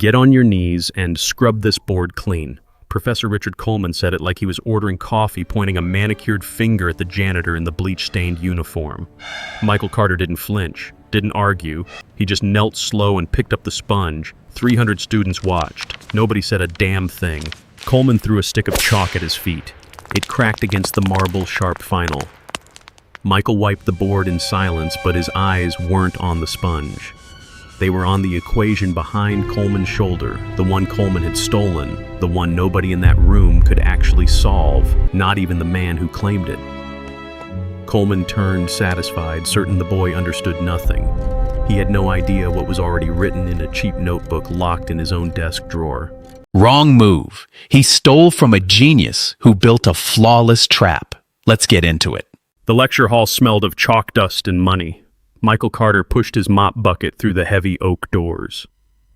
Get on your knees and scrub this board clean. Professor Richard Coleman said it like he was ordering coffee, pointing a manicured finger at the janitor in the bleach-stained uniform. Michael Carter didn't flinch, didn't argue. He just knelt slow and picked up the sponge. 300 students watched. Nobody said a damn thing. Coleman threw a stick of chalk at his feet. It cracked against the marble sharp final. Michael wiped the board in silence, but his eyes weren't on the sponge. They were on the equation behind Coleman's shoulder, the one Coleman had stolen, the one nobody in that room could actually solve, not even the man who claimed it. Coleman turned satisfied, certain the boy understood nothing. He had no idea what was already written in a cheap notebook locked in his own desk drawer. Wrong move. He stole from a genius who built a flawless trap. Let's get into it. The lecture hall smelled of chalk dust and money. Michael Carter pushed his mop bucket through the heavy oak doors.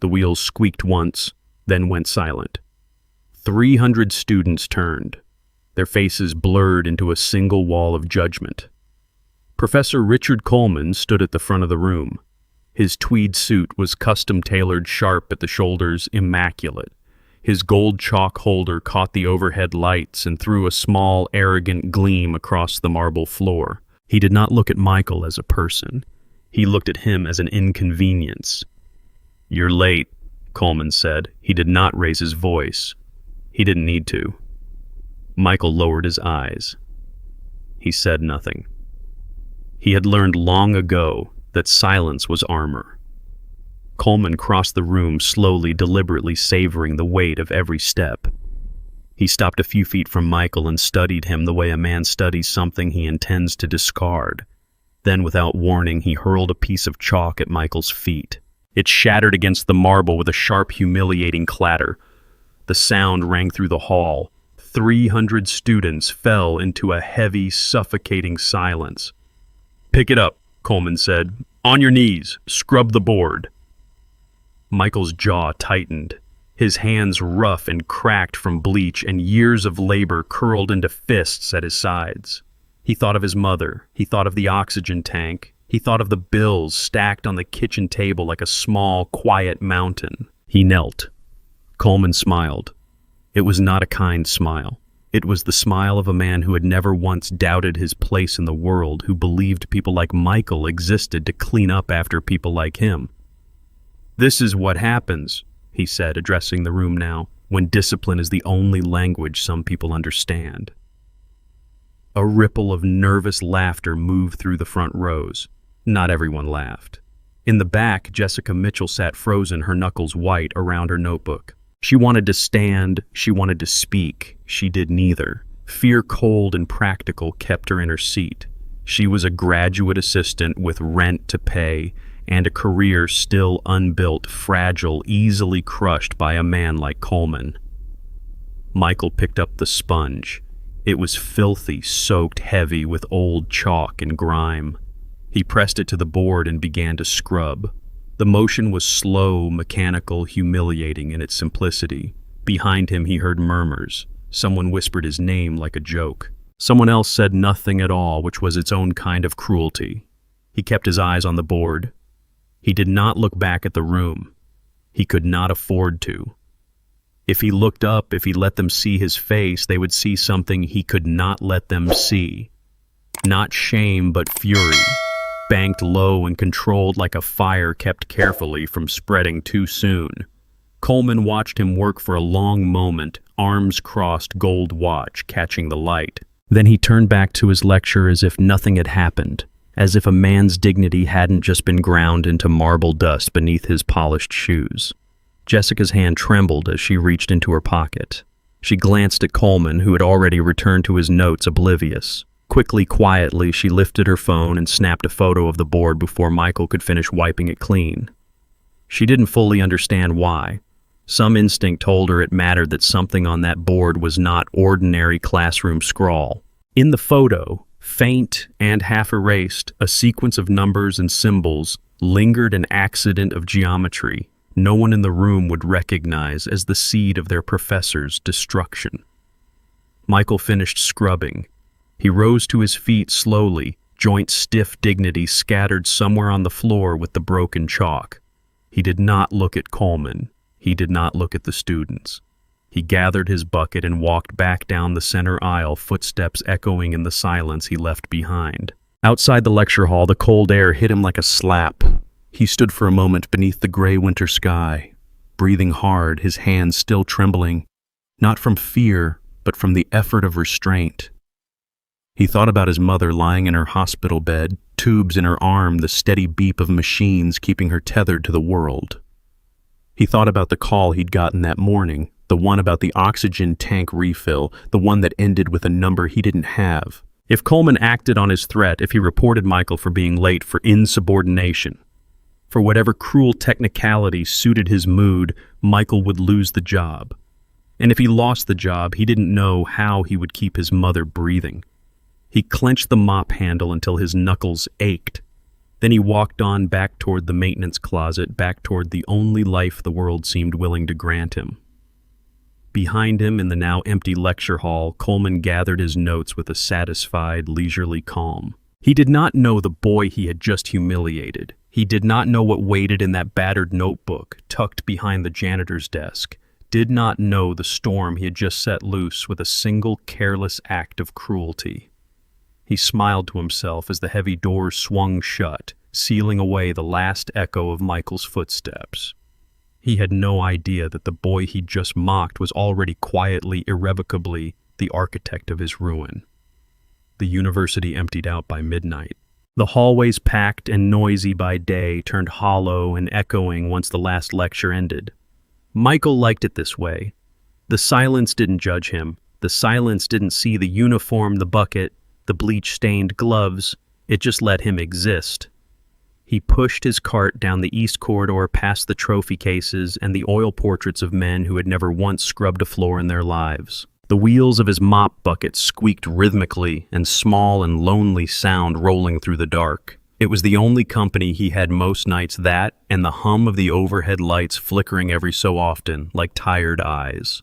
The wheels squeaked once, then went silent. 300 students turned, their faces blurred into a single wall of judgment. Professor Richard Coleman stood at the front of the room. His tweed suit was custom-tailored, sharp at the shoulders, immaculate. His gold chalk holder caught the overhead lights and threw a small, arrogant gleam across the marble floor. He did not look at Michael as a person. He looked at him as an inconvenience. "You're late," Coleman said. He did not raise his voice. He didn't need to. Michael lowered his eyes. He said nothing. He had learned long ago that silence was armor. Coleman crossed the room slowly, deliberately savoring the weight of every step. He stopped a few feet from Michael and studied him the way a man studies something he intends to discard. Then, without warning, he hurled a piece of chalk at Michael's feet. It shattered against the marble with a sharp, humiliating clatter. The sound rang through the hall. 300 students fell into a heavy, suffocating silence. "Pick it up," Coleman said. "On your knees. Scrub the board." Michael's jaw tightened. His hands rough and cracked from bleach, and years of labor curled into fists at his sides. He thought of his mother. He thought of the oxygen tank. He thought of the bills stacked on the kitchen table like a small, quiet mountain. He knelt. Coleman smiled. It was not a kind smile. It was the smile of a man who had never once doubted his place in the world, who believed people like Michael existed to clean up after people like him. "This is what happens," he said, addressing the room now, "when discipline is the only language some people understand." A ripple of nervous laughter moved through the front rows. Not everyone laughed. In the back, Jessica Mitchell sat frozen, her knuckles white, around her notebook. She wanted to stand, she wanted to speak. She did neither. Fear, cold and practical, kept her in her seat. She was a graduate assistant with rent to pay and a career still unbuilt, fragile, easily crushed by a man like Coleman. Michael picked up the sponge. It was filthy, soaked heavy with old chalk and grime. He pressed it to the board and began to scrub. The motion was slow, mechanical, humiliating in its simplicity. Behind him he heard murmurs. Someone whispered his name like a joke. Someone else said nothing at all, which was its own kind of cruelty. He kept his eyes on the board. He did not look back at the room. He could not afford to. If he looked up, if he let them see his face, they would see something he could not let them see. Not shame, but fury, banked low and controlled like a fire kept carefully from spreading too soon. Coleman watched him work for a long moment, arms crossed, gold watch catching the light. Then he turned back to his lecture as if nothing had happened, as if a man's dignity hadn't just been ground into marble dust beneath his polished shoes. Jessica's hand trembled as she reached into her pocket. She glanced at Coleman, who had already returned to his notes, oblivious. Quickly, quietly, she lifted her phone and snapped a photo of the board before Michael could finish wiping it clean. She didn't fully understand why. Some instinct told her it mattered that something on that board was not ordinary classroom scrawl. In the photo, faint and half erased, a sequence of numbers and symbols lingered, an accident of geometry no one in the room would recognize as the seed of their professor's destruction. Michael finished scrubbing. He rose to his feet slowly, joint stiff dignity scattered somewhere on the floor with the broken chalk. He did not look at Coleman. He did not look at the students. He gathered his bucket and walked back down the center aisle, footsteps echoing in the silence he left behind. Outside the lecture hall, the cold air hit him like a slap. He stood for a moment beneath the gray winter sky, breathing hard, his hands still trembling, not from fear, but from the effort of restraint. He thought about his mother lying in her hospital bed, tubes in her arm, the steady beep of machines keeping her tethered to the world. He thought about the call he'd gotten that morning, the one about the oxygen tank refill, the one that ended with a number he didn't have. If Coleman acted on his threat, if he reported Michael for being late for insubordination, for whatever cruel technicality suited his mood, Michael would lose the job. And if he lost the job, he didn't know how he would keep his mother breathing. He clenched the mop handle until his knuckles ached. Then he walked on back toward the maintenance closet, back toward the only life the world seemed willing to grant him. Behind him, in the now empty lecture hall, Coleman gathered his notes with a satisfied, leisurely calm. He did not know the boy he had just humiliated. He did not know what waited in that battered notebook, tucked behind the janitor's desk. Did not know the storm he had just set loose with a single careless act of cruelty. He smiled to himself as the heavy doors swung shut, sealing away the last echo of Michael's footsteps. He had no idea that the boy he'd just mocked was already quietly, irrevocably the architect of his ruin. The university emptied out by midnight. The hallways, packed and noisy by day, turned hollow and echoing once the last lecture ended. Michael liked it this way. The silence didn't judge him. The silence didn't see the uniform, the bucket, the bleach-stained gloves. It just let him exist. He pushed his cart down the east corridor past the trophy cases and the oil portraits of men who had never once scrubbed a floor in their lives. The wheels of his mop bucket squeaked rhythmically, and small and lonely sound rolling through the dark. It was the only company he had most nights, that and the hum of the overhead lights flickering every so often, like tired eyes.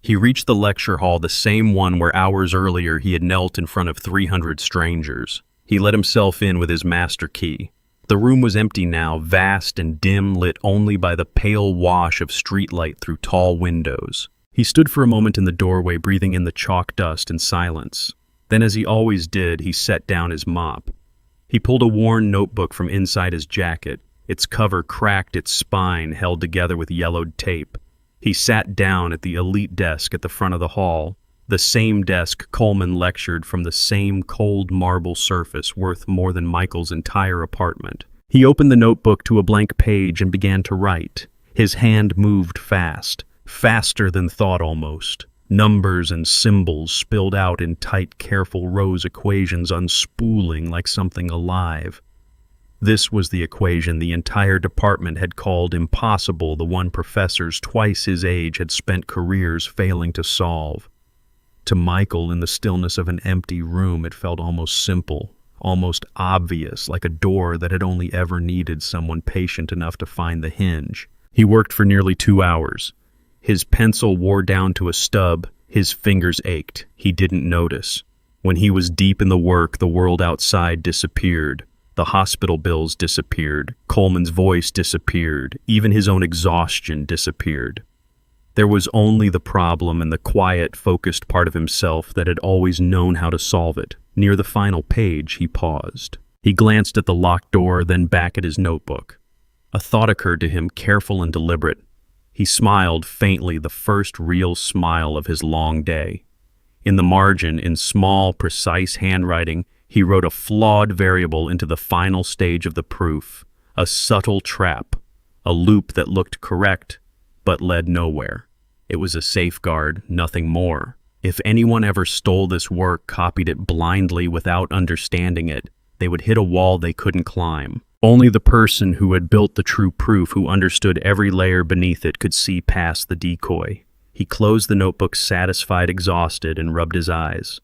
He reached the lecture hall, the same one where hours earlier he had knelt in front of 300 strangers. He let himself in with his master key. The room was empty now, vast and dim, lit only by the pale wash of streetlight through tall windows. He stood for a moment in the doorway, breathing in the chalk dust and silence. Then, as he always did, he set down his mop. He pulled a worn notebook from inside his jacket. Its cover cracked, its spine held together with yellowed tape. He sat down at the elite desk at the front of the hall, the same desk Coleman lectured from, the same cold marble surface worth more than Michael's entire apartment. He opened the notebook to a blank page and began to write. His hand moved fast, faster than thought almost. Numbers and symbols spilled out in tight, careful rows, equations unspooling like something alive. This was the equation the entire department had called impossible, the one professors twice his age had spent careers failing to solve. To Michael, in the stillness of an empty room, it felt almost simple, almost obvious, like a door that had only ever needed someone patient enough to find the hinge. He worked for nearly 2 hours. His pencil wore down to a stub, his fingers ached. He didn't notice. When he was deep in the work, the world outside disappeared. The hospital bills disappeared. Coleman's voice disappeared. Even his own exhaustion disappeared. There was only the problem and the quiet, focused part of himself that had always known how to solve it. Near the final page, he paused. He glanced at the locked door, then back at his notebook. A thought occurred to him, careful and deliberate. He smiled faintly, the first real smile of his long day. In the margin, in small, precise handwriting, he wrote a flawed variable into the final stage of the proof, a subtle trap, a loop that looked correct, but led nowhere. It was a safeguard, nothing more. If anyone ever stole this work, copied it blindly without understanding it, they would hit a wall they couldn't climb. Only the person who had built the true proof, who understood every layer beneath it, could see past the decoy. He closed the notebook, satisfied, exhausted, and rubbed his eyes.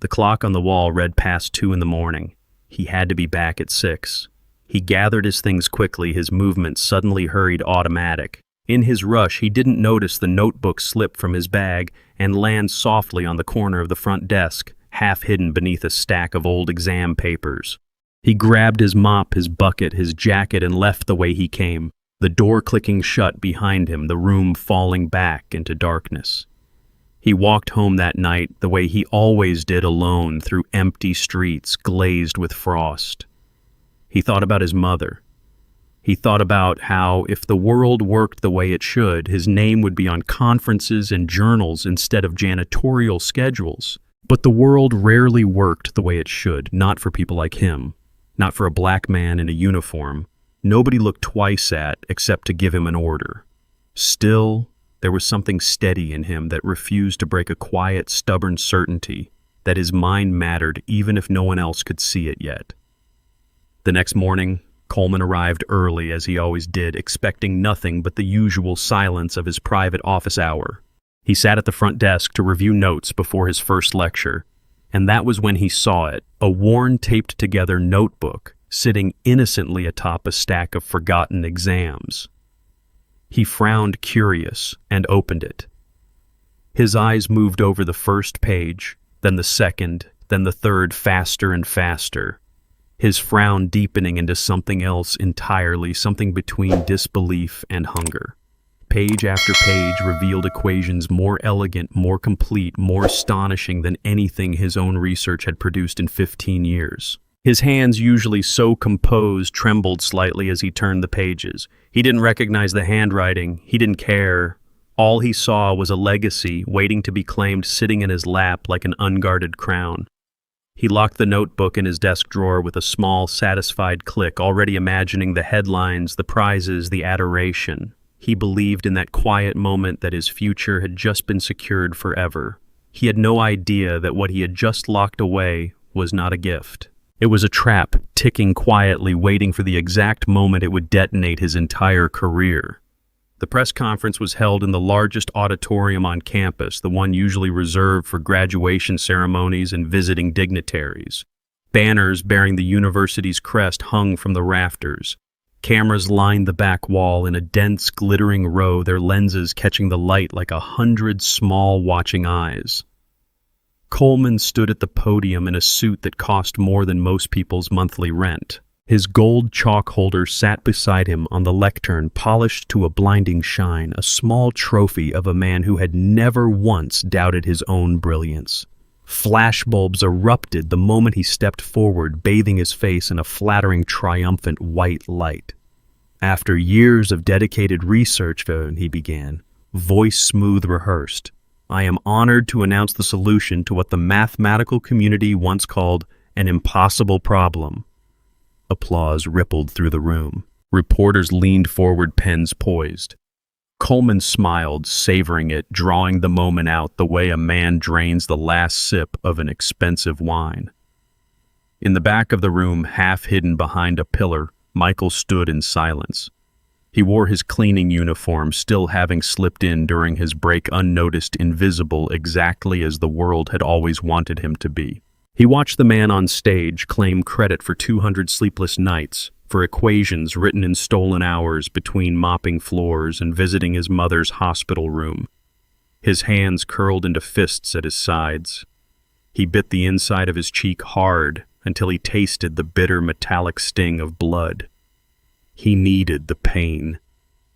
The clock on the wall read past 2 in the morning. He had to be back at 6. He gathered his things quickly, his movements suddenly hurried, automatic. In his rush, he didn't notice the notebook slip from his bag and land softly on the corner of the front desk, half hidden beneath a stack of old exam papers. He grabbed his mop, his bucket, his jacket, and left the way he came. the door clicking shut behind him, the room falling back into darkness. He walked home that night the way he always did, alone through empty streets glazed with frost. He thought about his mother. He thought about how, if the world worked the way it should, his name would be on conferences and journals instead of janitorial schedules. But the world rarely worked the way it should, not for people like him, not for a black man in a uniform. Nobody looked twice at except to give him an order. Still, there was something steady in him that refused to break a quiet, stubborn certainty that his mind mattered even if no one else could see it yet. The next morning, Coleman arrived early, as he always did, expecting nothing but the usual silence of his private office hour. He sat at the front desk to review notes before his first lecture, and that was when he saw it, a worn, taped-together notebook sitting innocently atop a stack of forgotten exams. He frowned, curious, and opened it. His eyes moved over the first page, then the second, then the third, faster and faster, his frown deepening into something else entirely, something between disbelief and hunger. Page after page revealed equations more elegant, more complete, more astonishing than anything his own research had produced in 15 years. His hands, usually so composed, trembled slightly as he turned the pages. He didn't recognize the handwriting. He didn't care. All he saw was a legacy waiting to be claimed, sitting in his lap like an unguarded crown. He locked the notebook in his desk drawer with a small, satisfied click, already imagining the headlines, the prizes, the adoration. He believed in that quiet moment that his future had just been secured forever. He had no idea that what he had just locked away was not a gift. It was a trap, ticking quietly, waiting for the exact moment it would detonate his entire career. The press conference was held in the largest auditorium on campus, the one usually reserved for graduation ceremonies and visiting dignitaries. Banners bearing the university's crest hung from the rafters. Cameras lined the back wall in a dense, glittering row, their lenses catching the light like 100 small, watching eyes. Coleman stood at the podium in a suit that cost more than most people's monthly rent. His gold chalk holder sat beside him on the lectern, polished to a blinding shine, a small trophy of a man who had never once doubted his own brilliance. Flashbulbs erupted the moment he stepped forward, bathing his face in a flattering, triumphant white light. After years of dedicated research, he began, voice smooth rehearsed, I am honored to announce the solution to what the mathematical community once called an impossible problem. Applause rippled through the room. Reporters leaned forward, pens poised. Coleman smiled, savoring it, drawing the moment out the way a man drains the last sip of an expensive wine. In the back of the room, half hidden behind a pillar, Michael stood in silence. He wore his cleaning uniform, still having slipped in during his break unnoticed, invisible, exactly as the world had always wanted him to be. He watched the man on stage claim credit for 200 sleepless nights, for equations written in stolen hours between mopping floors and visiting his mother's hospital room. His hands curled into fists at his sides. He bit the inside of his cheek hard until he tasted the bitter metallic sting of blood. He needed the pain.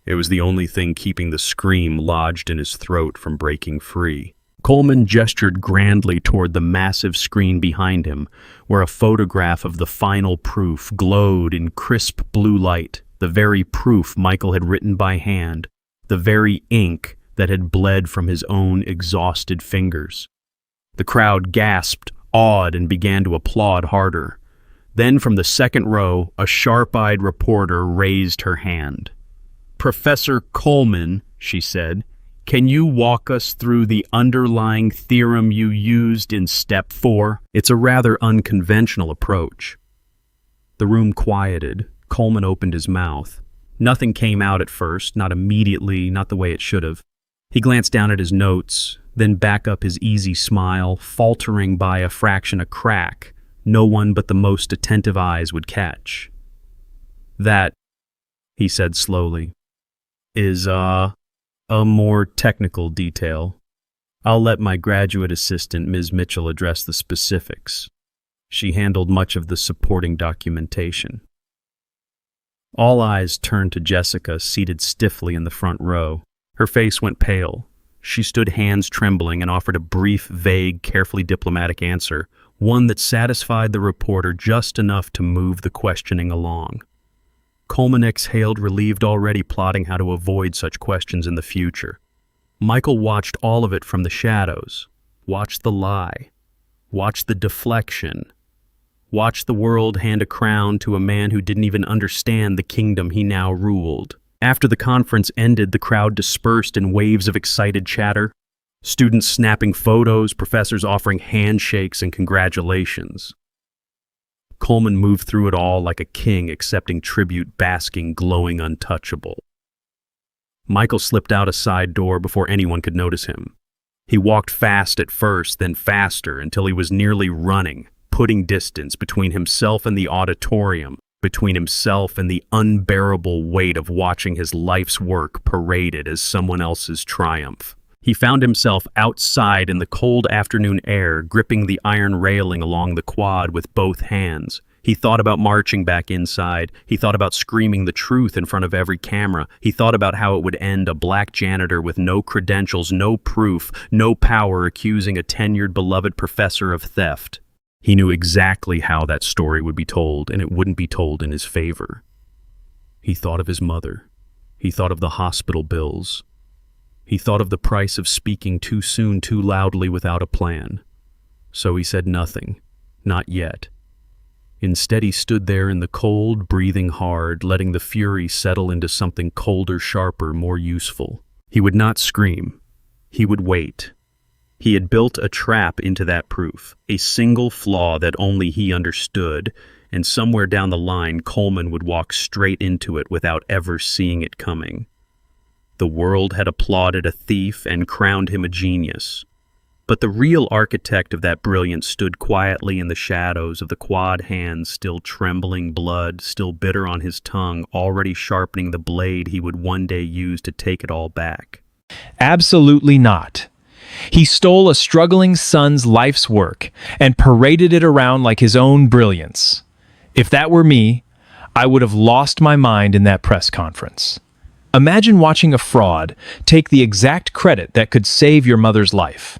It was the only thing keeping the scream lodged in his throat from breaking free. Coleman gestured grandly toward the massive screen behind him, where a photograph of the final proof glowed in crisp blue light, the very proof Michael had written by hand, the very ink that had bled from his own exhausted fingers. The crowd gasped, awed, and began to applaud harder. Then from the second row, a sharp-eyed reporter raised her hand. Professor Coleman, she said, can you walk us through the underlying theorem you used in step 4? It's a rather unconventional approach. The room quieted. Coleman opened his mouth. Nothing came out at first, not immediately, not the way it should have. He glanced down at his notes, then back up his easy smile, faltering by a fraction a crack no one but the most attentive eyes would catch. That, he said slowly, is a more technical detail. I'll let my graduate assistant, Ms. Mitchell, address the specifics. She handled much of the supporting documentation. All eyes turned to Jessica, seated stiffly in the front row. Her face went pale. She stood hands trembling and offered a brief, vague, carefully diplomatic answer, one that satisfied the reporter just enough to move the questioning along. Coleman exhaled, relieved, already plotting how to avoid such questions in the future. Michael watched all of it from the shadows, watched the lie, watched the deflection, watched the world hand a crown to a man who didn't even understand the kingdom he now ruled. After the conference ended, the crowd dispersed in waves of excited chatter, students snapping photos, professors offering handshakes and congratulations. Coleman moved through it all like a king accepting tribute, basking, glowing, untouchable. Michael slipped out a side door before anyone could notice him. He walked fast at first, then faster, until he was nearly running, putting distance between himself and the auditorium, between himself and the unbearable weight of watching his life's work paraded as someone else's triumph. He found himself outside in the cold afternoon air, gripping the iron railing along the quad with both hands. He thought about marching back inside. He thought about screaming the truth in front of every camera. He thought about how it would end, a black janitor with no credentials, no proof, no power, accusing a tenured beloved professor of theft. He knew exactly how that story would be told, and it wouldn't be told in his favor. He thought of his mother. He thought of the hospital bills. He thought of the price of speaking too soon, too loudly, without a plan. So he said nothing. Not yet. Instead, he stood there in the cold, breathing hard, letting the fury settle into something colder, sharper, more useful. He would not scream. He would wait. He had built a trap into that proof, a single flaw that only he understood, and somewhere down the line, Coleman would walk straight into it without ever seeing it coming. The world had applauded a thief and crowned him a genius. But the real architect of that brilliance stood quietly in the shadows of the quad hands, still trembling, blood still bitter on his tongue, already sharpening the blade he would one day use to take it all back. Absolutely not. He stole a struggling son's life's work and paraded it around like his own brilliance. If that were me, I would have lost my mind in that press conference. Imagine watching a fraud take the exact credit that could save your mother's life.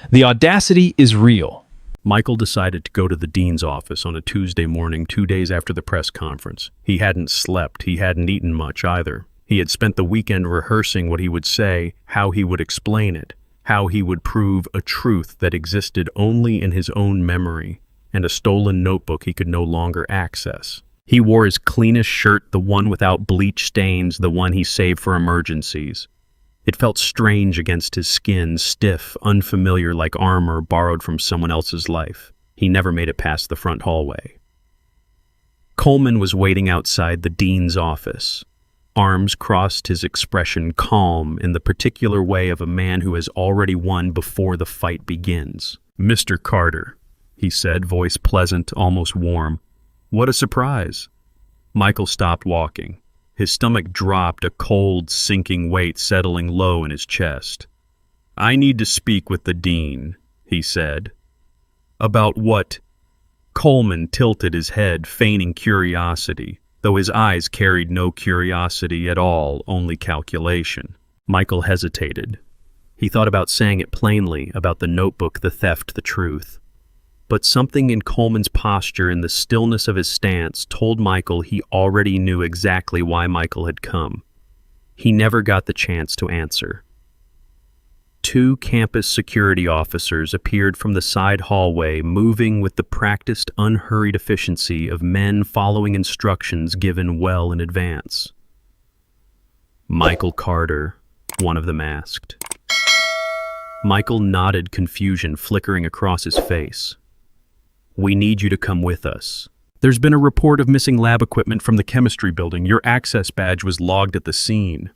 The audacity is real. Michael decided to go to the dean's office on a Tuesday morning, 2 days after the press conference. He hadn't slept. He hadn't eaten much either. He had spent the weekend rehearsing what he would say, how he would explain it, how he would prove a truth that existed only in his own memory, and a stolen notebook he could no longer access. He wore his cleanest shirt, the one without bleach stains, the one he saved for emergencies. It felt strange against his skin, stiff, unfamiliar, like armor borrowed from someone else's life. He never made it past the front hallway. Coleman was waiting outside the dean's office. Arms crossed, his expression calm, in the particular way of a man who has already won before the fight begins. "Mr. Carter," he said, voice pleasant, almost warm. "What a surprise." Michael stopped walking. His stomach dropped, a cold, sinking weight settling low in his chest. "I need to speak with the dean," he said. "About what?" Coleman tilted his head, feigning curiosity, though his eyes carried no curiosity at all, only calculation. Michael hesitated. He thought about saying it plainly, about the notebook, the theft, the truth. But something in Coleman's posture, in the stillness of his stance, told Michael he already knew exactly why Michael had come. He never got the chance to answer. 2 campus security officers appeared from the side hallway, moving with the practiced, unhurried efficiency of men following instructions given well in advance. "Michael Carter," one of them asked. Michael nodded, confusion flickering across his face. "We need you to come with us. There's been a report of missing lab equipment from the chemistry building. Your access badge was logged at the scene."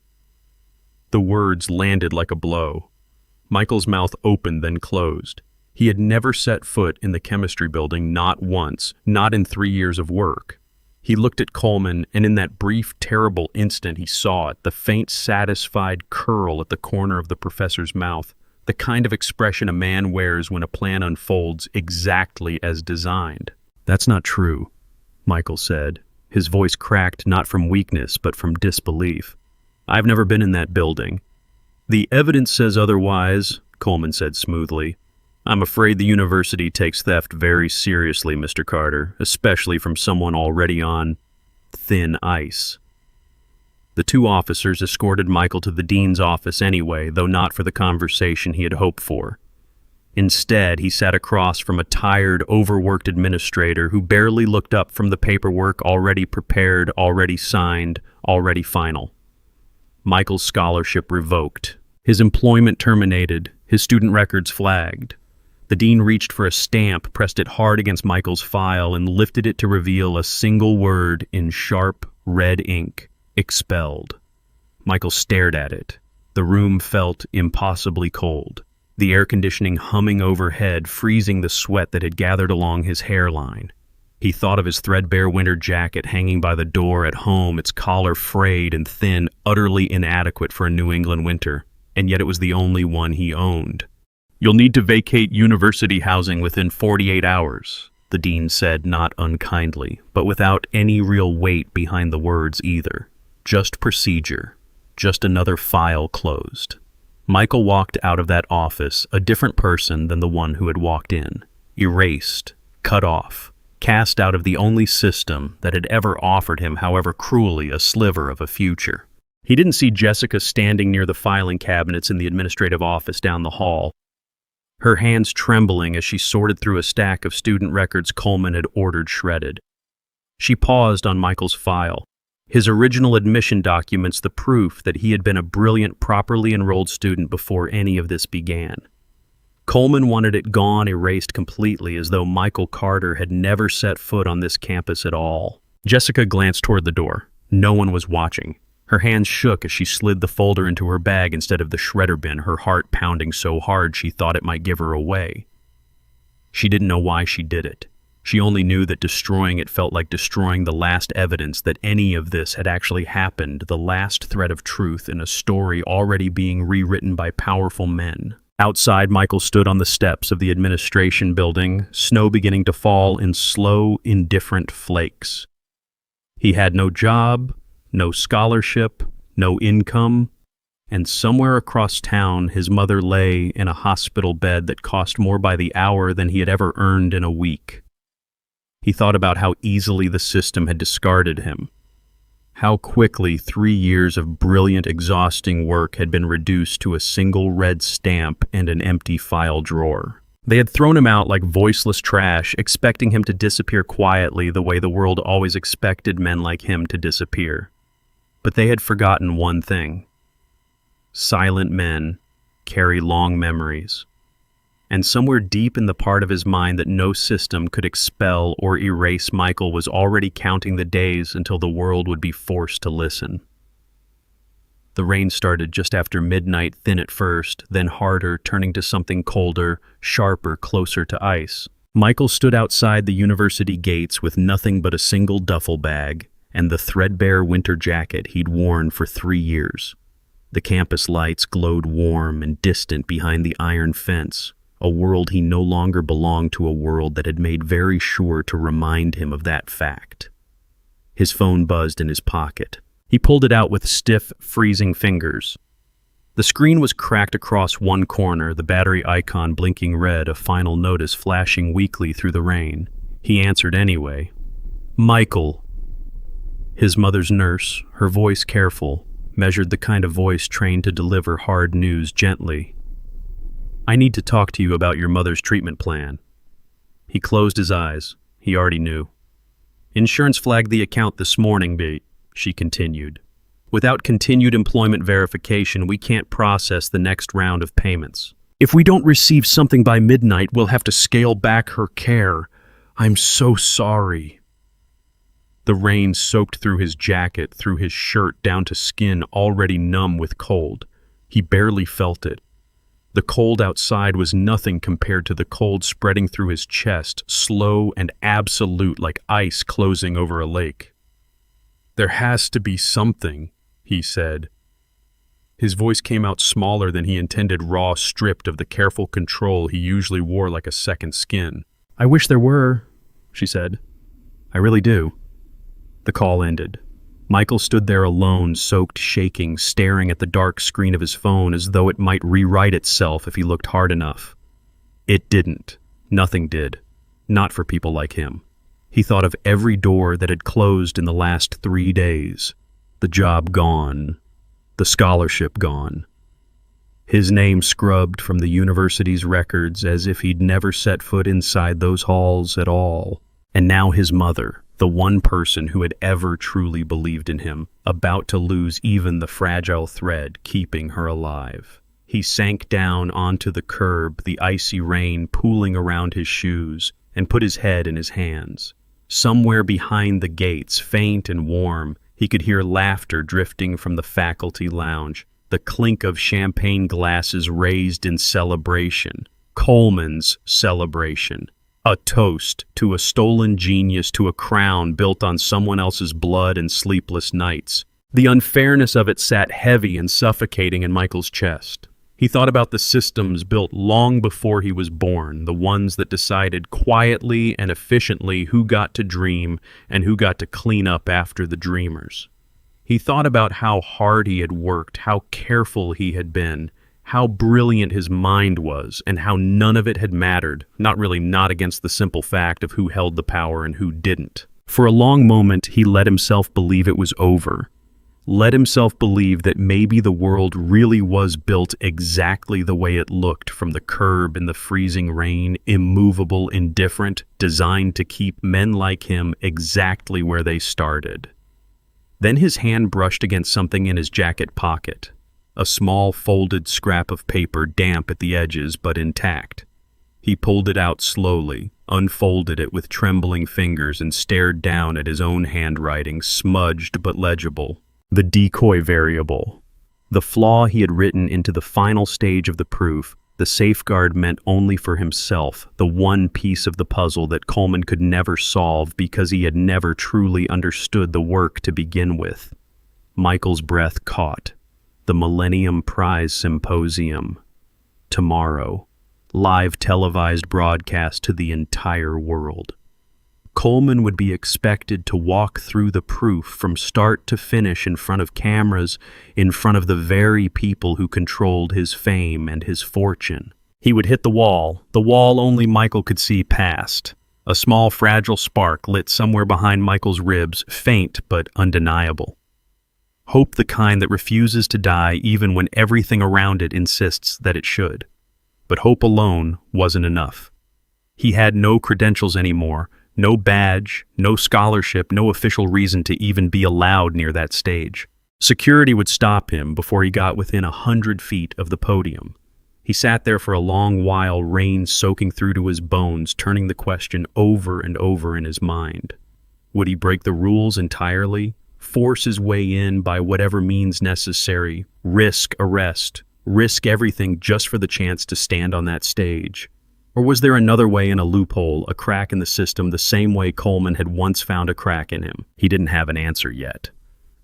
The words landed like a blow. Michael's mouth opened, then closed. He had never set foot in the chemistry building, not once, not in 3 years of work. He looked at Coleman, and in that brief, terrible instant he saw it, the faint, satisfied curl at the corner of the professor's mouth, the kind of expression a man wears when a plan unfolds exactly as designed. "That's not true," Michael said. His voice cracked not from weakness, but from disbelief. "I've never been in that building." "The evidence says otherwise," Coleman said smoothly. "I'm afraid the university takes theft very seriously, Mr. Carter, especially from someone already on thin ice." The two officers escorted Michael to the dean's office anyway, though not for the conversation he had hoped for. Instead, he sat across from a tired, overworked administrator who barely looked up from the paperwork already prepared, already signed, already final. Michael's scholarship revoked. His employment terminated, his student records flagged. The dean reached for a stamp, pressed it hard against Michael's file, and lifted it to reveal a single word in sharp, red ink: expelled. Michael stared at it. The room felt impossibly cold, the air conditioning humming overhead, freezing the sweat that had gathered along his hairline. He thought of his threadbare winter jacket hanging by the door at home, its collar frayed and thin, utterly inadequate for a New England winter, and yet it was the only one he owned. "You'll need to vacate university housing within 48 hours, the dean said, not unkindly, but without any real weight behind the words either. Just procedure, just another file closed. Michael walked out of that office a different person than the one who had walked in, erased, cut off, cast out of the only system that had ever offered him, however cruelly, a sliver of a future. He didn't see Jessica standing near the filing cabinets in the administrative office down the hall, her hands trembling as she sorted through a stack of student records Coleman had ordered shredded. She paused on Michael's file, his original admission documents the proof that he had been a brilliant, properly enrolled student before any of this began. Coleman wanted it gone, erased completely, as though Michael Carter had never set foot on this campus at all. Jessica glanced toward the door. No one was watching. Her hands shook as she slid the folder into her bag instead of the shredder bin, her heart pounding so hard she thought it might give her away. She didn't know why she did it. She only knew that destroying it felt like destroying the last evidence that any of this had actually happened, the last thread of truth in a story already being rewritten by powerful men. Outside, Michael stood on the steps of the administration building, snow beginning to fall in slow, indifferent flakes. He had no job, no scholarship, no income, and somewhere across town his mother lay in a hospital bed that cost more by the hour than he had ever earned in a week. He thought about how easily the system had discarded him, how quickly 3 years of brilliant, exhausting work had been reduced to a single red stamp and an empty file drawer. They had thrown him out like voiceless trash, expecting him to disappear quietly the way the world always expected men like him to disappear. But they had forgotten one thing. Silent men carry long memories. And somewhere deep in the part of his mind that no system could expel or erase, Michael was already counting the days until the world would be forced to listen. The rain started just after midnight, thin at first, then harder, turning to something colder, sharper, closer to ice. Michael stood outside the university gates with nothing but a single duffel bag and the threadbare winter jacket he'd worn for 3 years. The campus lights glowed warm and distant behind the iron fence, a world he no longer belonged to, a world that had made very sure to remind him of that fact. His phone buzzed in his pocket. He pulled it out with stiff, freezing fingers. The screen was cracked across one corner, the battery icon blinking red, a final notice flashing weakly through the rain. He answered anyway. "Michael." His mother's nurse, her voice careful, measured the kind of voice trained to deliver hard news gently. "I need to talk to you about your mother's treatment plan." He closed his eyes. He already knew. "Insurance flagged the account this morning, B," she continued. "Without continued employment verification, we can't process the next round of payments. If we don't receive something by midnight, we'll have to scale back her care. I'm so sorry." The rain soaked through his jacket, through his shirt, down to skin already numb with cold. He barely felt it. The cold outside was nothing compared to the cold spreading through his chest, slow and absolute, like ice closing over a lake. "There has to be something," he said. His voice came out smaller than he intended, raw, stripped of the careful control he usually wore like a second skin. "I wish there were," she said. "I really do." The call ended. Michael stood there alone, soaked, shaking, staring at the dark screen of his phone as though it might rewrite itself if he looked hard enough. It didn't. Nothing did. Not for people like him. He thought of every door that had closed in the last 3 days. The job gone. The scholarship gone. His name scrubbed from the university's records as if he'd never set foot inside those halls at all. And now his mother, the one person who had ever truly believed in him, about to lose even the fragile thread keeping her alive. He sank down onto the curb, the icy rain pooling around his shoes, and put his head in his hands. Somewhere behind the gates, faint and warm, he could hear laughter drifting from the faculty lounge, the clink of champagne glasses raised in celebration. Coleman's celebration. A toast to a stolen genius, to a crown built on someone else's blood and sleepless nights. The unfairness of it sat heavy and suffocating in Michael's chest. He thought about the systems built long before he was born, the ones that decided quietly and efficiently who got to dream and who got to clean up after the dreamers. He thought about how hard he had worked, how careful he had been, how brilliant his mind was, and how none of it had mattered, not against the simple fact of who held the power and who didn't. For a long moment, he let himself believe it was over. Let himself believe that maybe the world really was built exactly the way it looked from the curb in the freezing rain, immovable, indifferent, designed to keep men like him exactly where they started. Then his hand brushed against something in his jacket pocket. A small folded scrap of paper, damp at the edges but intact. He pulled it out slowly, unfolded it with trembling fingers, and stared down at his own handwriting, smudged but legible. The decoy variable. The flaw he had written into the final stage of the proof, the safeguard meant only for himself, the one piece of the puzzle that Coleman could never solve because he had never truly understood the work to begin with. Michael's breath caught. The Millennium Prize Symposium. Tomorrow. Live televised broadcast to the entire world. Coleman would be expected to walk through the proof from start to finish in front of cameras, in front of the very people who controlled his fame and his fortune. He would hit the wall only Michael could see past. A small fragile spark lit somewhere behind Michael's ribs, faint but undeniable. Hope the kind that refuses to die even when everything around it insists that it should. But hope alone wasn't enough. He had no credentials anymore, no badge, no scholarship, no official reason to even be allowed near that stage. Security would stop him before he got within 100 feet of the podium. He sat there for a long while, rain soaking through to his bones, turning the question over and over in his mind. Would he break the rules entirely? Force his way in by whatever means necessary, risk arrest, risk everything just for the chance to stand on that stage? Or was there another way, in a loophole, a crack in the system, the same way Coleman had once found a crack in him? He didn't have an answer yet.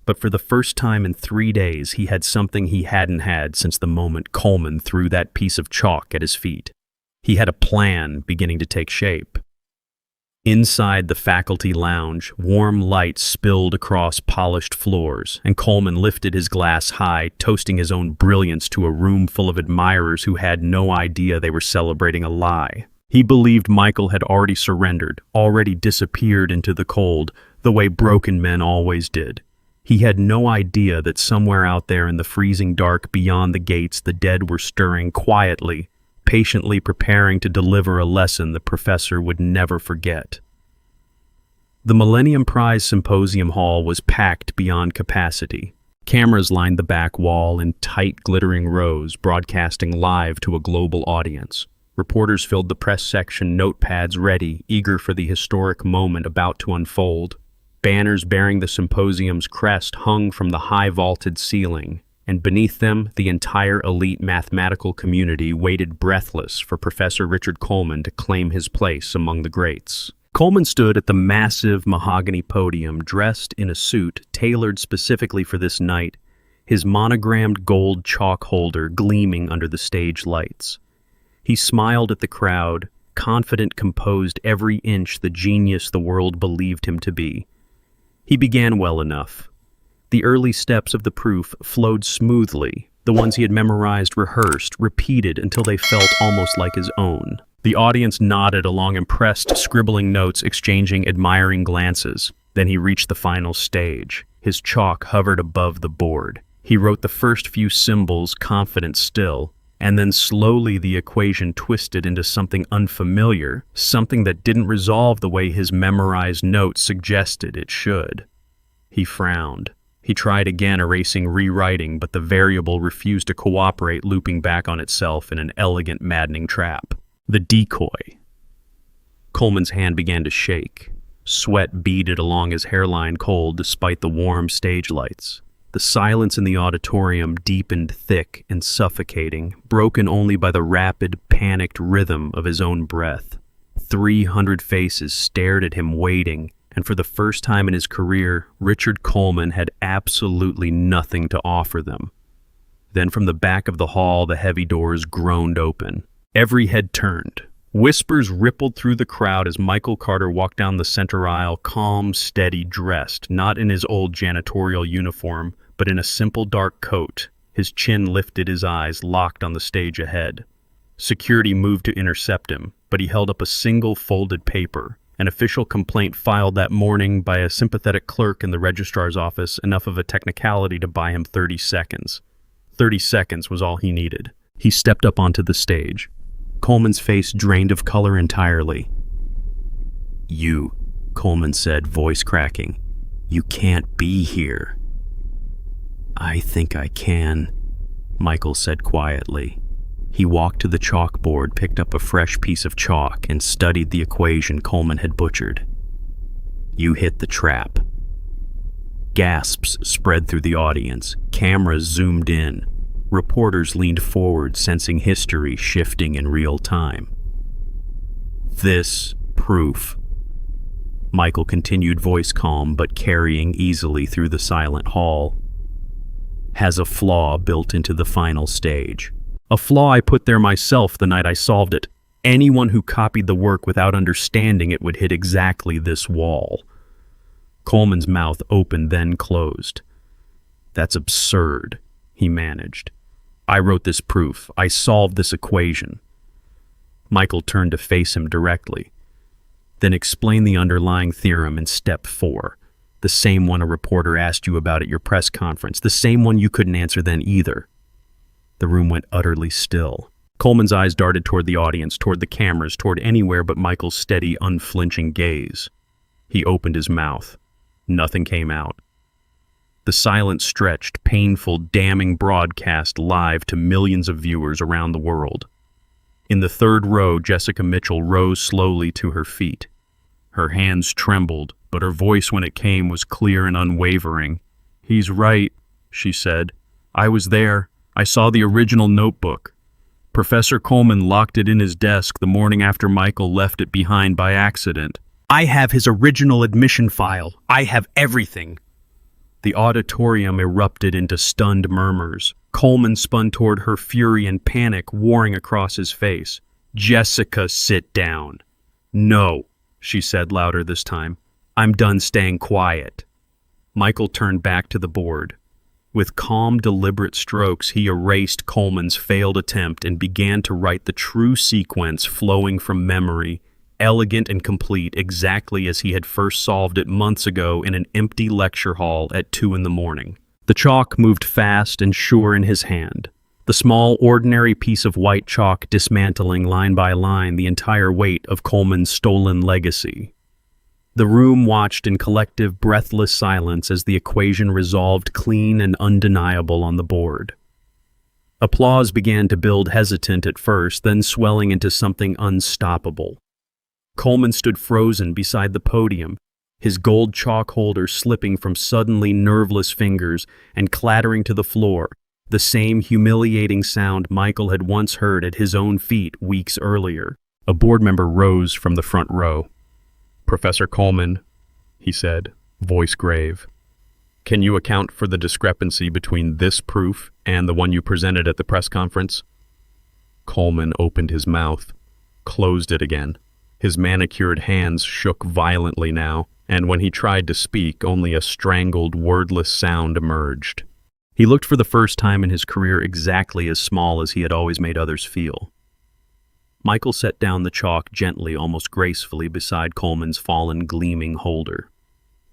But for the first time in 3 days, he had something he hadn't had since the moment Coleman threw that piece of chalk at his feet. He had a plan beginning to take shape. Inside the faculty lounge, warm light spilled across polished floors, and Coleman lifted his glass high, toasting his own brilliance to a room full of admirers who had no idea they were celebrating a lie. He believed Michael had already surrendered, already disappeared into the cold, the way broken men always did. He had no idea that somewhere out there in the freezing dark beyond the gates the dead were stirring quietly, patiently preparing to deliver a lesson the professor would never forget. The Millennium Prize Symposium Hall was packed beyond capacity. Cameras lined the back wall in tight, glittering rows, broadcasting live to a global audience. Reporters filled the press section, notepads ready, eager for the historic moment about to unfold. Banners bearing the symposium's crest hung from the high-vaulted ceiling, and beneath them, the entire elite mathematical community waited breathless for Professor Richard Coleman to claim his place among the greats. Coleman stood at the massive mahogany podium, dressed in a suit tailored specifically for this night, his monogrammed gold chalk holder gleaming under the stage lights. He smiled at the crowd, confident, composed, every inch the genius the world believed him to be. He began well enough. The early steps of the proof flowed smoothly, the ones he had memorized, rehearsed, repeated until they felt almost like his own. The audience nodded along, impressed, scribbling notes, exchanging admiring glances. Then he reached the final stage. His chalk hovered above the board. He wrote the first few symbols, confident still, and then slowly the equation twisted into something unfamiliar, something that didn't resolve the way his memorized notes suggested it should. He frowned. He tried again, erasing, rewriting, but the variable refused to cooperate, looping back on itself in an elegant, maddening trap. The decoy. Coleman's hand began to shake. Sweat beaded along his hairline, cold despite the warm stage lights. The silence in the auditorium deepened thick and suffocating, broken only by the rapid, panicked rhythm of his own breath. 300 faces stared at him waiting, and for the first time in his career, Richard Coleman had absolutely nothing to offer them. Then from the back of the hall, the heavy doors groaned open. Every head turned. Whispers rippled through the crowd as Michael Carter walked down the center aisle, calm, steady, dressed, not in his old janitorial uniform, but in a simple dark coat. His chin lifted, his eyes locked on the stage ahead. Security moved to intercept him, but he held up a single folded paper, an official complaint filed that morning by a sympathetic clerk in the registrar's office, enough of a technicality to buy him 30 seconds. 30 seconds was all he needed. He stepped up onto the stage. Coleman's face drained of color entirely. "You," Coleman said, voice cracking. "You can't be here." "I think I can," Michael said quietly. He walked to the chalkboard, picked up a fresh piece of chalk, and studied the equation Coleman had butchered. "You hit the trap." Gasps spread through the audience. Cameras zoomed in. Reporters leaned forward, sensing history shifting in real time. "This proof," Michael continued, voice calm but carrying easily through the silent hall, "has a flaw built into the final stage. A flaw I put there myself the night I solved it. Anyone who copied the work without understanding it would hit exactly this wall." Coleman's mouth opened, then closed. "That's absurd," he managed. "I wrote this proof. I solved this equation." Michael turned to face him directly. "Then explain the underlying theorem in step 4. The same one a reporter asked you about at your press conference. The same one you couldn't answer then either." The room went utterly still. Coleman's eyes darted toward the audience, toward the cameras, toward anywhere but Michael's steady, unflinching gaze. He opened his mouth. Nothing came out. The silence stretched, painful, damning broadcast live to millions of viewers around the world. In the third row, Jessica Mitchell rose slowly to her feet. Her hands trembled, but her voice when it came was clear and unwavering. "He's right," she said. "I was there. I saw the original notebook. Professor Coleman locked it in his desk the morning after Michael left it behind by accident. I have his original admission file. I have everything." The auditorium erupted into stunned murmurs. Coleman spun toward her, fury and panic warring across his face. "Jessica, sit down." "No," she said louder this time. "I'm done staying quiet." Michael turned back to the board. With calm, deliberate strokes, he erased Coleman's failed attempt and began to write the true sequence flowing from memory, elegant and complete, exactly as he had first solved it months ago in an empty lecture hall at 2 a.m. The chalk moved fast and sure in his hand, the small, ordinary piece of white chalk dismantling line by line the entire weight of Coleman's stolen legacy. The room watched in collective, breathless silence as the equation resolved clean and undeniable on the board. Applause began to build, hesitant at first, then swelling into something unstoppable. Coleman stood frozen beside the podium, his gold chalk holder slipping from suddenly nerveless fingers and clattering to the floor, the same humiliating sound Michael had once heard at his own feet weeks earlier. A board member rose from the front row. "Professor Coleman," he said, voice grave, "can you account for the discrepancy between this proof and the one you presented at the press conference?" Coleman opened his mouth, closed it again. His manicured hands shook violently now, and when he tried to speak, only a strangled, wordless sound emerged. He looked for the first time in his career exactly as small as he had always made others feel. Michael set down the chalk gently, almost gracefully, beside Coleman's fallen, gleaming holder.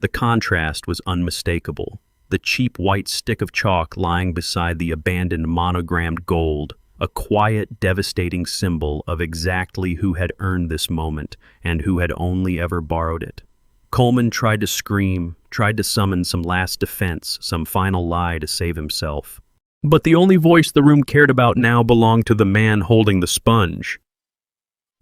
The contrast was unmistakable. The cheap white stick of chalk lying beside the abandoned monogrammed gold, a quiet, devastating symbol of exactly who had earned this moment and who had only ever borrowed it. Coleman tried to scream, tried to summon some last defense, some final lie to save himself. But the only voice the room cared about now belonged to the man holding the sponge.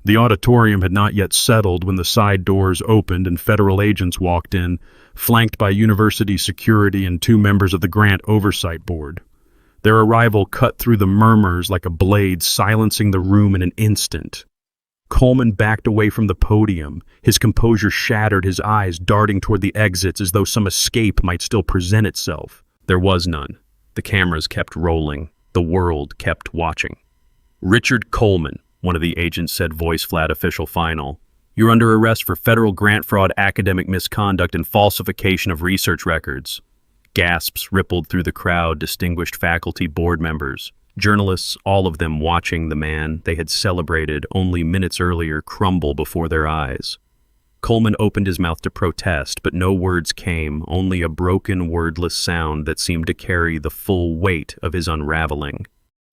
The auditorium had not yet settled when the side doors opened and federal agents walked in, flanked by university security and 2 members of the Grant Oversight Board. Their arrival cut through the murmurs like a blade, silencing the room in an instant. Coleman backed away from the podium, his composure shattered, his eyes darting toward the exits as though some escape might still present itself. There was none. The cameras kept rolling. The world kept watching. "Richard Coleman," one of the agents said, voice flat, official final. "You're under arrest for federal grant fraud, academic misconduct, and falsification of research records." Gasps rippled through the crowd, distinguished faculty, board members. Journalists, all of them watching the man they had celebrated only minutes earlier crumble before their eyes. Coleman opened his mouth to protest, but no words came, only a broken, wordless sound that seemed to carry the full weight of his unraveling.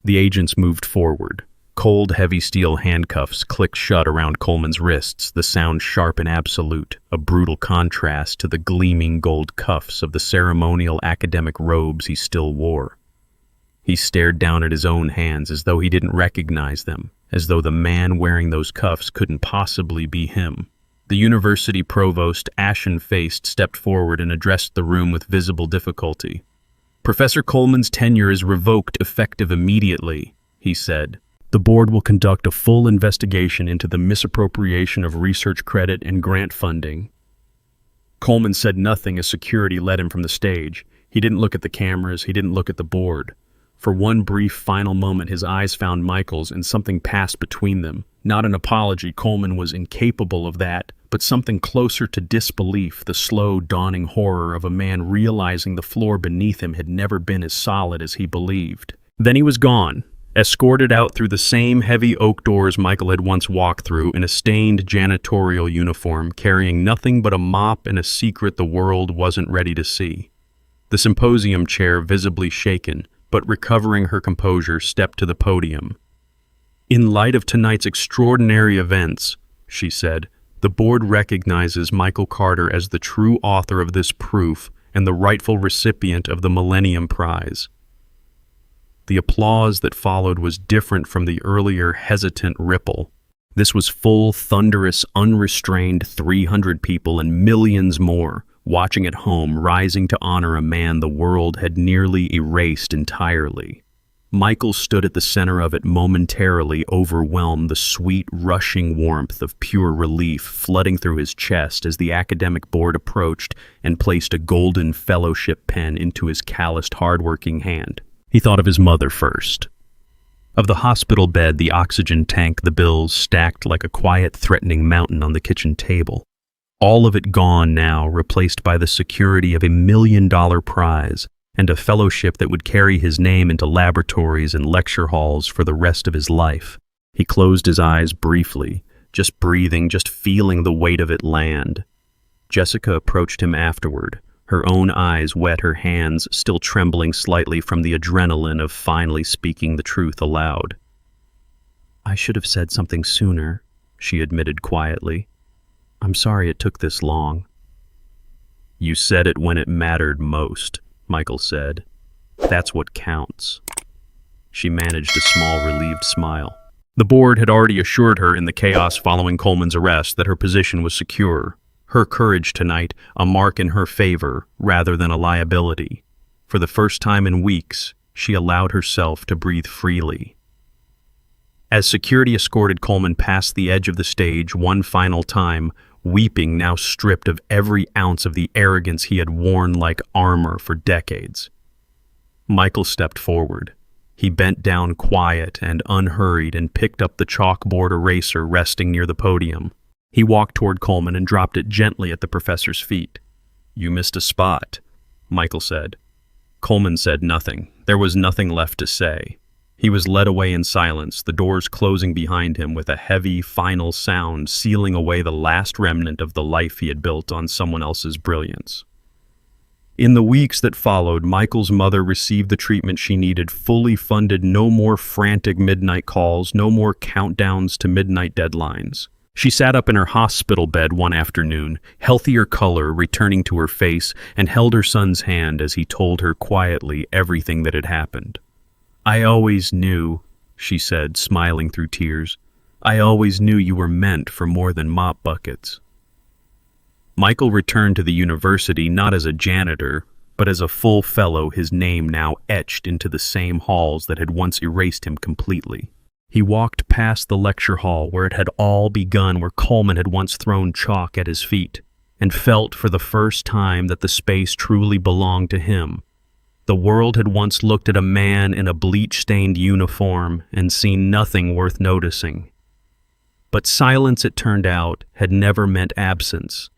The agents moved forward. Cold, heavy steel handcuffs clicked shut around Coleman's wrists, the sound sharp and absolute, a brutal contrast to the gleaming gold cuffs of the ceremonial academic robes he still wore. He stared down at his own hands as though he didn't recognize them, as though the man wearing those cuffs couldn't possibly be him. The university provost, ashen-faced, stepped forward and addressed the room with visible difficulty. "Professor Coleman's tenure is revoked effective immediately," he said. "The board will conduct a full investigation into the misappropriation of research credit and grant funding." Coleman said nothing as security led him from the stage. He didn't look at the cameras, he didn't look at the board. For one brief final moment, his eyes found Michael's, and something passed between them. Not an apology, Coleman was incapable of that, but something closer to disbelief, the slow, dawning horror of a man realizing the floor beneath him had never been as solid as he believed. Then he was gone, escorted out through the same heavy oak doors Michael had once walked through in a stained janitorial uniform, carrying nothing but a mop and a secret the world wasn't ready to see. The symposium chair visibly shaken, but recovering her composure, stepped to the podium. "In light of tonight's extraordinary events," she said, "the board recognizes Michael Carter as the true author of this proof and the rightful recipient of the Millennium Prize." The applause that followed was different from the earlier hesitant ripple. This was full, thunderous, unrestrained 300 people and millions more, watching at home, rising to honor a man the world had nearly erased entirely. Michael stood at the center of it, momentarily overwhelmed, the sweet, rushing warmth of pure relief flooding through his chest as the academic board approached and placed a golden fellowship pen into his calloused, hard-working hand. He thought of his mother first. Of the hospital bed, the oxygen tank, the bills stacked like a quiet, threatening mountain on the kitchen table. All of it gone now, replaced by the security of $1 million prize and a fellowship that would carry his name into laboratories and lecture halls for the rest of his life. He closed his eyes briefly, just breathing, just feeling the weight of it land. Jessica approached him afterward, her own eyes wet, her hands still trembling slightly from the adrenaline of finally speaking the truth aloud. "I should have said something sooner," she admitted quietly. "I'm sorry it took this long." "You said it when it mattered most," Michael said. "That's what counts." She managed a small, relieved smile. The board had already assured her in the chaos following Coleman's arrest that her position was secure. Her courage tonight, a mark in her favor rather than a liability. For the first time in weeks, she allowed herself to breathe freely. As security escorted Coleman past the edge of the stage one final time, weeping, now stripped of every ounce of the arrogance he had worn like armor for decades, Michael stepped forward. He bent down quiet and unhurried and picked up the chalkboard eraser resting near the podium. He walked toward Coleman and dropped it gently at the professor's feet. "You missed a spot," Michael said. Coleman said nothing. There was nothing left to say. He was led away in silence, the doors closing behind him with a heavy, final sound sealing away the last remnant of the life he had built on someone else's brilliance. In the weeks that followed, Michael's mother received the treatment she needed, fully funded, no more frantic midnight calls, no more countdowns to midnight deadlines. She sat up in her hospital bed one afternoon, healthier color returning to her face, and held her son's hand as he told her quietly everything that had happened. "I always knew," she said, smiling through tears. "I always knew you were meant for more than mop buckets." Michael returned to the university not as a janitor, but as a full fellow, his name now etched into the same halls that had once erased him completely. He walked past the lecture hall where it had all begun, where Coleman had once thrown chalk at his feet, and felt for the first time that the space truly belonged to him. The world had once looked at a man in a bleach-stained uniform and seen nothing worth noticing. But silence, it turned out, had never meant absence.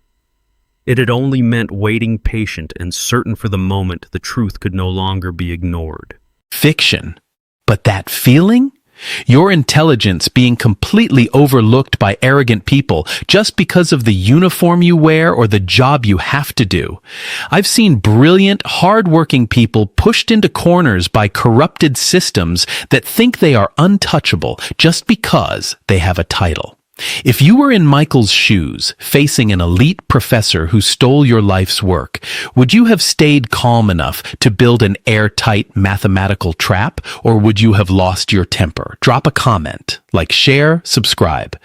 It had only meant waiting patient and certain for the moment the truth could no longer be ignored. Fiction. But that feeling? Your intelligence being completely overlooked by arrogant people just because of the uniform you wear or the job you have to do. I've seen brilliant, hard-working people pushed into corners by corrupted systems that think they are untouchable just because they have a title. If you were in Michael's shoes, facing an elite professor who stole your life's work, would you have stayed calm enough to build an airtight mathematical trap, or would you have lost your temper? Drop a comment, like, share, subscribe.